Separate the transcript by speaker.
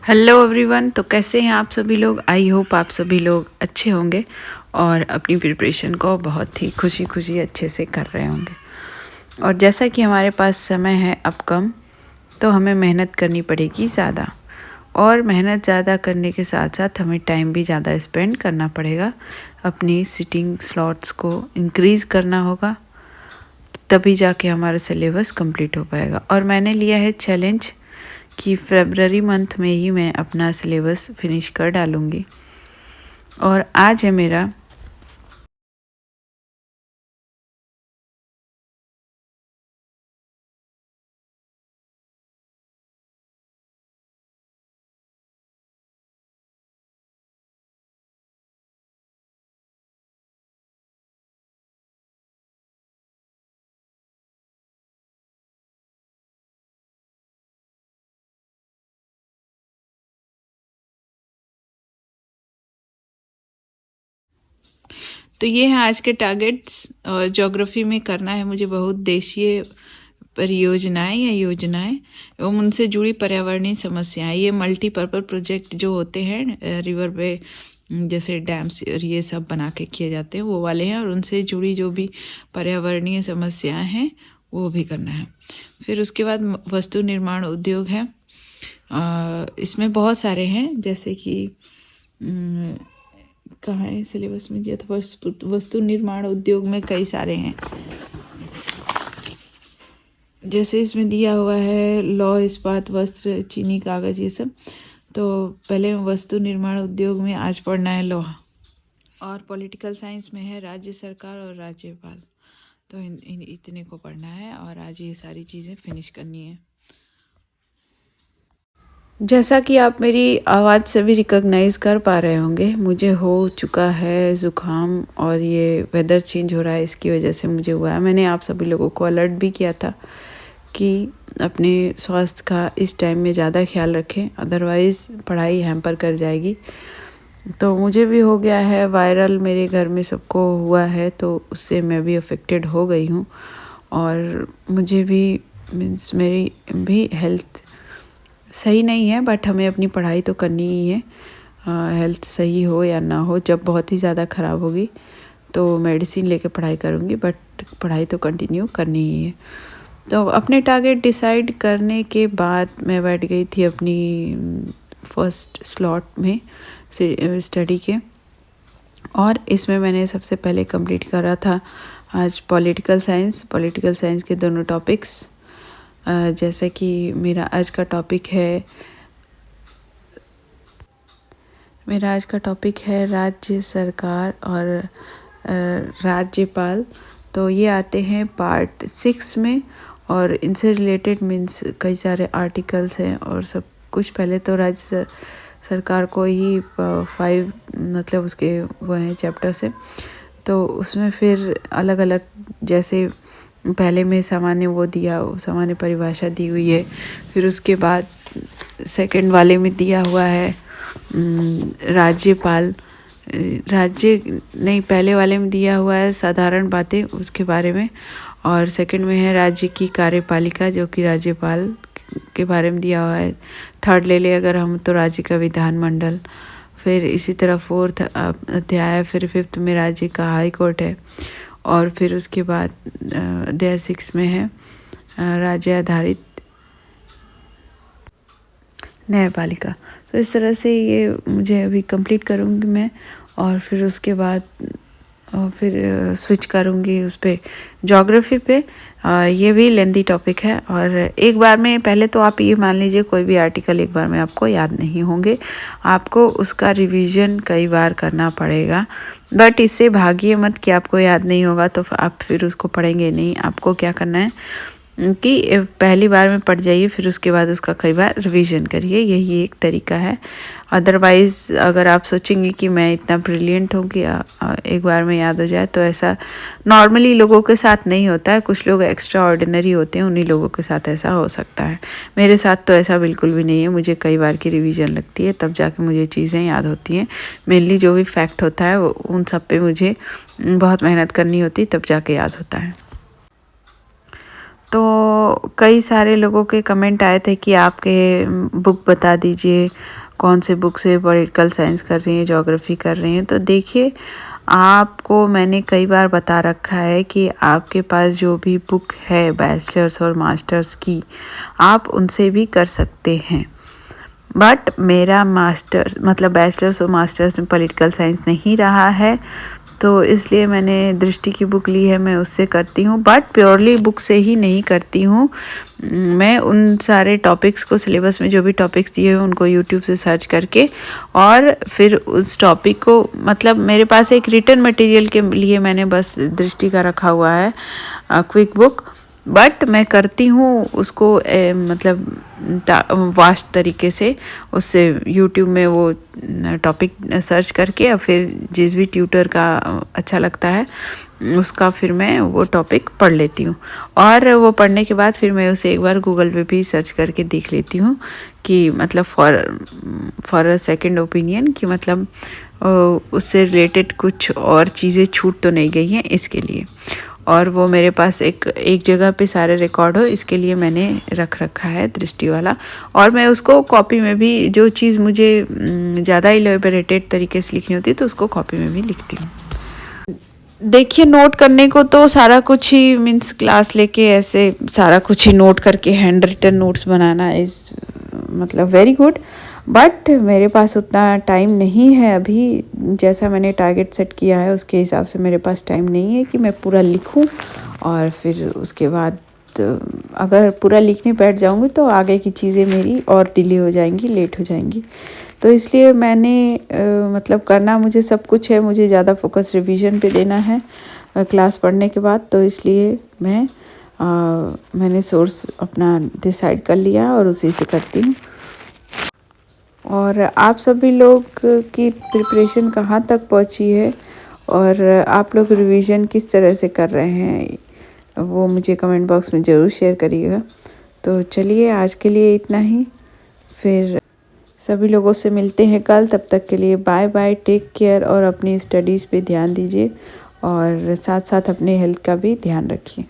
Speaker 1: Hello everyone. तो कैसे हैं आप सभी लोग। आई होप आप सभी लोग अच्छे होंगे और अपनी प्रिपरेशन को बहुत ही खुशी खुशी अच्छे से कर रहे होंगे। और जैसा कि हमारे पास समय है अब कम, तो हमें मेहनत करनी पड़ेगी ज़्यादा। और मेहनत ज़्यादा करने के साथ साथ हमें टाइम भी ज़्यादा स्पेंड करना पड़ेगा। अपनी सिटिंग स्लॉट्स को इंक्रीज़ करना होगा, तभी जाके हमारा सिलेबस कंप्लीट हो पाएगा। और मैंने लिया है चैलेंज कि फरवरी मंथ में ही मैं अपना सिलेबस फिनिश कर डालूँगी। और आज है मेरा तो ये हैं आज के टारगेट्स। और ज्योग्राफी में करना है मुझे बहुत देशीय परियोजनाएं या योजनाएं एवं उनसे जुड़ी पर्यावरणीय समस्याएं। ये मल्टीपर्पज़ प्रोजेक्ट जो होते हैं रिवर पे, जैसे डैम्स और ये सब बना के किए जाते हैं, वो वाले हैं। और उनसे जुड़ी जो भी पर्यावरणीय समस्याएं हैं वो भी करना है। फिर उसके बाद वस्तु निर्माण उद्योग है। इसमें बहुत सारे हैं, जैसे कि कहाँ है सिलेबस में दिया था, वस्तु निर्माण उद्योग में कई सारे हैं। जैसे इसमें दिया हुआ है लौह इस्पात वस्त्र चीनी कागज़ ये सब। तो पहले वस्तु निर्माण उद्योग में आज पढ़ना है लौह। और पॉलिटिकल साइंस में है राज्य सरकार और राज्यपाल। तो इन इतने को पढ़ना है और आज ये सारी चीज़ें फिनिश करनी है। जैसा कि आप मेरी आवाज़ से भी रिकॉग्नाइज़ कर पा रहे होंगे, मुझे हो चुका है ज़ुकाम। और ये वेदर चेंज हो रहा है, इसकी वजह से मुझे हुआ है। मैंने आप सभी लोगों को अलर्ट भी किया था कि अपने स्वास्थ्य का इस टाइम में ज़्यादा ख्याल रखें, अदरवाइज़ पढ़ाई हैम्पर कर जाएगी। तो मुझे भी हो गया है वायरल, मेरे घर में सबको हुआ है, तो उससे मैं भी अफेक्टेड हो गई हूँ। और मुझे भी मीन्स मेरी भी हेल्थ सही नहीं है, बट हमें अपनी पढ़ाई तो करनी ही है। हेल्थ सही हो या ना हो, जब बहुत ही ज़्यादा ख़राब होगी तो मेडिसिन लेके पढ़ाई करूँगी, बट पढ़ाई तो कंटिन्यू करनी ही है। तो अपने टारगेट डिसाइड करने के बाद मैं बैठ गई थी अपनी फर्स्ट स्लॉट में स्टडी के। और इसमें मैंने सबसे पहले कंप्लीट करा था आज पॉलिटिकल साइंस के दोनों टॉपिक्स। जैसे कि मेरा आज का टॉपिक है राज्य सरकार और राज्यपाल। तो ये आते हैं पार्ट 6 में। और इनसे रिलेटेड मीन्स कई सारे आर्टिकल्स हैं और सब कुछ। पहले तो राज्य सरकार को ही 5 मतलब उसके वो हैं चैप्टर से। तो उसमें फिर अलग अलग, जैसे पहले में सामान्य परिभाषा दी हुई है। फिर उसके बाद सेकंड वाले में दिया हुआ है राज्यपाल। पहले वाले में दिया हुआ है साधारण बातें उसके बारे में। और सेकंड में है राज्य की कार्यपालिका, जो कि राज्यपाल के बारे में दिया हुआ है। थर्ड ले ले अगर हम तो राज्य का विधानमंडल। फिर इसी तरह फोर्थ अध्याय, फिर फिफ्थ में राज्य का हाई कोर्ट है। और फिर उसके बाद अध्याय 6 में है राज्य आधारित न्यायपालिका। तो इस तरह से ये मुझे अभी कंप्लीट करूँगी मैं। और फिर उसके बाद फिर स्विच करूँगी उस पर ज्योग्राफी पे। ये भी लेंदी टॉपिक है। और एक बार में पहले तो आप ये मान लीजिए कोई भी आर्टिकल एक बार में आपको याद नहीं होंगे, आपको उसका रिवीजन कई बार करना पड़ेगा। बट इससे भागिए मत कि आपको याद नहीं होगा तो आप फिर उसको पढ़ेंगे नहीं। आपको क्या करना है कि पहली बार में पढ़ जाइए, फिर उसके बाद उसका कई बार रिवीजन करिए, यही एक तरीका है। अदरवाइज़ अगर आप सोचेंगे कि मैं इतना ब्रिलियंट हूँ कि एक बार में याद हो जाए, तो ऐसा नॉर्मली लोगों के साथ नहीं होता है। कुछ लोग एक्स्ट्रा ऑर्डिनरी होते हैं, उन्हीं लोगों के साथ ऐसा हो सकता है। मेरे साथ तो ऐसा बिल्कुल भी नहीं है। मुझे कई बार की रिवीजन लगती है, तब जाके मुझे चीज़ें याद होती हैं। मेनली जो भी फैक्ट होता है उन सब पे मुझे बहुत मेहनत करनी होती है, तब जाके याद होता है। तो कई सारे लोगों के कमेंट आए थे कि आपके बुक बता दीजिए, कौन से बुक से पॉलिटिकल साइंस कर रही हैं, ज्योग्राफी कर रही हैं। तो देखिए, आपको मैंने कई बार बता रखा है कि आपके पास जो भी बुक है बैचलर्स और मास्टर्स की, आप उनसे भी कर सकते हैं। बट मेरा मास्टर्स मतलब बैचलर्स और मास्टर्स में पॉलिटिकल साइंस नहीं रहा है, तो इसलिए मैंने दृष्टि की बुक ली है, मैं उससे करती हूँ। बट प्योरली बुक से ही नहीं करती हूँ, मैं उन सारे टॉपिक्स को, सिलेबस में जो भी टॉपिक्स दिए हैं उनको यूट्यूब से सर्च करके और फिर उस टॉपिक को, मतलब मेरे पास एक रिटन मटेरियल के लिए मैंने बस दृष्टि का रखा हुआ है क्विक बुक। बट मैं करती हूँ उसको मतलब वास्ट तरीके से, उससे यूट्यूब में वो टॉपिक सर्च करके और फिर जिस भी ट्यूटर का अच्छा लगता है उसका फिर मैं वो टॉपिक पढ़ लेती हूँ। और वो पढ़ने के बाद फिर मैं उसे एक बार गूगल पे भी सर्च करके देख लेती हूँ कि मतलब फॉर अ सेकंड ओपिनियन, कि मतलब उससे रिलेटेड कुछ और चीज़ें छूट तो नहीं गई हैं इसके लिए। और वो मेरे पास एक जगह पे सारे रिकॉर्ड हो, इसके लिए मैंने रख रखा है दृष्टि वाला। और मैं उसको कॉपी में भी, जो चीज़ मुझे ज़्यादा इलेबोरेटेड तरीके से लिखनी होती है तो उसको कॉपी में भी लिखती हूँ। देखिए, नोट करने को तो सारा कुछ ही मीन्स क्लास लेके ऐसे सारा कुछ ही नोट करके हैंड रिटन नोट्स बनाना इज़ मतलब वेरी गुड। बट मेरे पास उतना टाइम नहीं है अभी, जैसा मैंने टारगेट सेट किया है उसके हिसाब से मेरे पास टाइम नहीं है कि मैं पूरा लिखूं। और फिर उसके बाद अगर पूरा लिखने बैठ जाऊंगी तो आगे की चीज़ें मेरी और डिले हो जाएंगी, लेट हो जाएंगी। तो इसलिए मैंने मतलब करना मुझे सब कुछ है, मुझे ज़्यादा फोकस रिवीजन पे देना है क्लास पढ़ने के बाद। तो इसलिए मैंने सोर्स अपना डिसाइड कर लिया और उसी से करती हूँ। और आप सभी लोग की प्रिपरेशन कहाँ तक पहुँची है और आप लोग रिवीजन किस तरह से कर रहे हैं, वो मुझे कमेंट बॉक्स में ज़रूर शेयर करिएगा। तो चलिए, आज के लिए इतना ही, फिर सभी लोगों से मिलते हैं कल। तब तक के लिए बाय बाय, टेक केयर और अपनी स्टडीज़ पे ध्यान दीजिए और साथ साथ अपने हेल्थ का भी ध्यान रखिए।